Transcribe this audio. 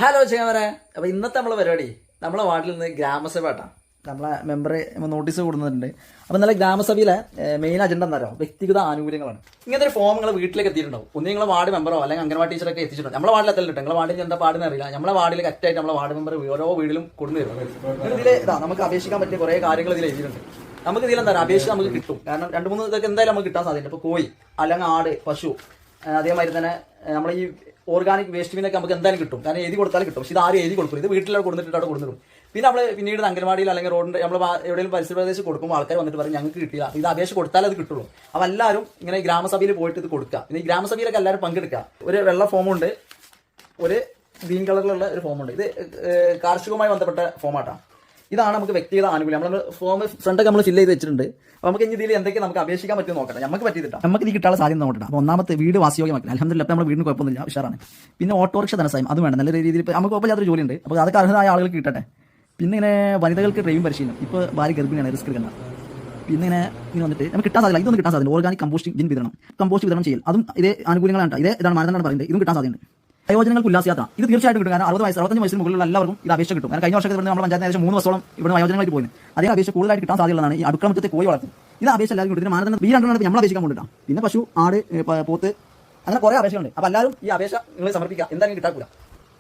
Hello ചെയ്യാമരെ. അപ്പോൾ ഇന്നത്തെ നമ്മളെ പരിപാടി നമ്മളെ വാർഡിൽ നിന്ന് ഗ്രാമസഭ ആട്ടാ. നമ്മളെ മെമ്പർ നോട്ടീസ് കൊടുക്കുന്നുണ്ട്. അപ്പോൾ ഇന്നലെ ഗ്രാമസഭയിലെ മെയിൻ അജണ്ട എന്താ പറയുക, വ്യക്തിഗത ആനുകൂല്യങ്ങളാണ്. ഇങ്ങനത്തെ ഒരു ഫോം നിങ്ങൾ വീട്ടിലേക്ക് എത്തിയിട്ടുണ്ടാവും. ഒന്ന് നിങ്ങളെ വാർഡ് മെമ്പറോ അല്ലെങ്കിൽ അംഗൻവാടി ടീച്ചറൊക്കെ എത്തിച്ചിട്ടുണ്ട്. നമ്മളെ വാർഡിൽ എത്തലിട്ട് നിങ്ങളെ വാർഡിൽ എന്താ പാടുന്ന അറിയില്ല. നമ്മളെ വാർഡിൽ കറക്റ്റായിട്ട് നമ്മളെ വാർഡ് മെമ്പർ ഓരോ വീട്ടിലും കൊണ്ടുവരും. ഇതിൽ ഇതാ നമുക്ക് അപേക്ഷിക്കാൻ പറ്റിയ കുറേ കാര്യങ്ങൾ ഇതിൽ എഴുതിയിട്ടുണ്ട്. നമുക്ക് ഇതിൽ എന്താ അപേക്ഷ നമുക്ക് കിട്ടും. കാരണം 2-3 ഇതൊക്കെ എന്തായാലും നമുക്ക് കിട്ടാൻ സാധ്യത. ഇപ്പോൾ കോഴി അല്ലെങ്കിൽ ആട്, പശു, അതേമാതിരി തന്നെ നമ്മൾ ഈ ഓർഗാനിക് വേസ്റ്റ് ബിന്നൊക്കെ നമുക്ക് എന്തായാലും കിട്ടും. കാരണം എഴുതി കൊടുത്താലും കിട്ടും. പക്ഷേ ഇത് ആരും എഴുതി കൊടുക്കും. ഇത് വീട്ടിലവിടെ കൊടുത്തിട്ട് അവിടെ കൊടുത്തിടും. പിന്നെ നമ്മൾ പിന്നീട് അംഗൻവാടിയിൽ അല്ലെങ്കിൽ റോഡിൻ്റെ നമ്മൾ എവിടെയെങ്കിലും പരിസര പ്രദേശത്ത് കൊടുക്കുമ്പോൾ ആൾക്കാർ വന്നിട്ട് പറയും ഞങ്ങൾക്ക് കിട്ടില്ല, ഇത് അപേക്ഷ കൊടുത്താലേ അത് കിട്ടുള്ളൂ. അപ്പോൾ എല്ലാവരും ഇങ്ങനെ ഗ്രാമസഭയിൽ പോയിട്ട് ഇത് കൊടുക്കുക. പിന്നെ ഈ ഗ്രാമസഭയിലൊക്കെ എല്ലാവരും പങ്കെടുക്കുക. ഒരു വെള്ള ഫോമുണ്ട്, ഒരു ഗ്രീൻ കളറിലുള്ള ഒരു ഫോമുണ്ട്. ഇത് കാർഷികവുമായി ബന്ധപ്പെട്ട ഫോമാട്ടാണ്. ഇതാണ് നമുക്ക് വ്യക്തിഗത ആനുകൂല്യം. നമ്മൾ ഫോം ഫ്രണ്ടൊക്കെ നമ്മൾ ഫില്ല് ചെയ്ത് വെച്ചിട്ടുണ്ട്. അപ്പോൾ നമുക്ക് ഇനി ഇതിൽ എന്തൊക്കെ നമുക്ക് അപേക്ഷിക്കാൻ പറ്റും നോക്കട്ടെ. നമുക്ക് പറ്റിയിട്ടാ നമുക്ക് ഇത് കിട്ടാനുള്ള സാധ്യത നോക്കട്ടെ. അപ്പോൾ ഒന്നാമത്തെ വീട് വാസയോഗ്യമാക്കണം. അൽഹംദുലില്ലാഹ് നമ്മൾ വീടിന് കുഴപ്പമൊന്നുമില്ല, ഉഷാറാണ്. പിന്നെ ഓട്ടോറിക്ഷ ധനസഹായം അത് വേണം. നല്ല രീതിയിൽ ഇപ്പോൾ നമുക്ക് കുഴപ്പമില്ലാത്തൊരു ജോലിയുണ്ട്. അപ്പോൾ അതൊക്കെ അർഹരായ ആളുകൾക്ക് കിട്ടട്ടെ. പിന്നെ ഇങ്ങനെ വനിതകൾക്ക് ഡ്രൈവിംഗ് പരിശീലനം. ഇപ്പോൾ ഭാര്യ ഗർഭിണിയാണ്, റിസ്ക് എടുക്കണം. പിന്നെ ഇങ്ങനെ വന്നിട്ട് നമുക്ക് കിട്ടാൻ സാധ്യത. ഇതൊന്നും കിട്ടാൻ സാധ്യത. ഓർഗാനിക് കമ്പോസ്റ്റിംഗ് ജിൻ വിതരണം, കമ്പോസ്റ്റ് വിതരണം ചെയ്യൽ, അതും ഇതേ ആനുകൂല്യങ്ങളാണ്. ഇതാണ് മാനദണ്ഡം പറയുന്നത്. ഇതും കിട്ടാൻ സാധ്യതയുണ്ട്. വയോജനങ്ങൾക്ക് ഉല്ലാസയാത്ര ഇത് തീർച്ചയായിട്ടും കിട്ടും. കാരണം 65 വയസ്സിന് മുകളിലുള്ള എല്ലാവർക്കും ഇത് അപേക്ഷ കിട്ടും. കാരണം കഴിഞ്ഞ വർഷത്തിൽ നമ്മുടെ പഞ്ചായത്ത് ഏകദേശം 3 വർഷത്തോളം ഇവിടെ വയോജനമായിട്ട് പോയി. അതേ അപേക്ഷ കൂടുതലായിട്ട് കിട്ടാൻ സാധ്യതയുള്ളതാണ് ഈ അടുക്കള മുറ്റത്തെ കോഴി വളർത്തും. ഇത് അപേക്ഷ എല്ലാവരും കിട്ടും. മാനദണ്ഡം ഈ 2 നമ്മൾ അപേക്ഷിക്കാൻ കൊണ്ടിട്ടാണ്. പിന്നെ പശു, ആട്, പോത്ത്, അങ്ങനെ കുറേ അപേക്ഷകളുണ്ട്. അപ്പോൾ എല്ലാവരും ഈ അപേക്ഷ നിങ്ങൾ സമർപ്പിക്കുക. എന്തായാലും കിട്ടാക്കില്ല.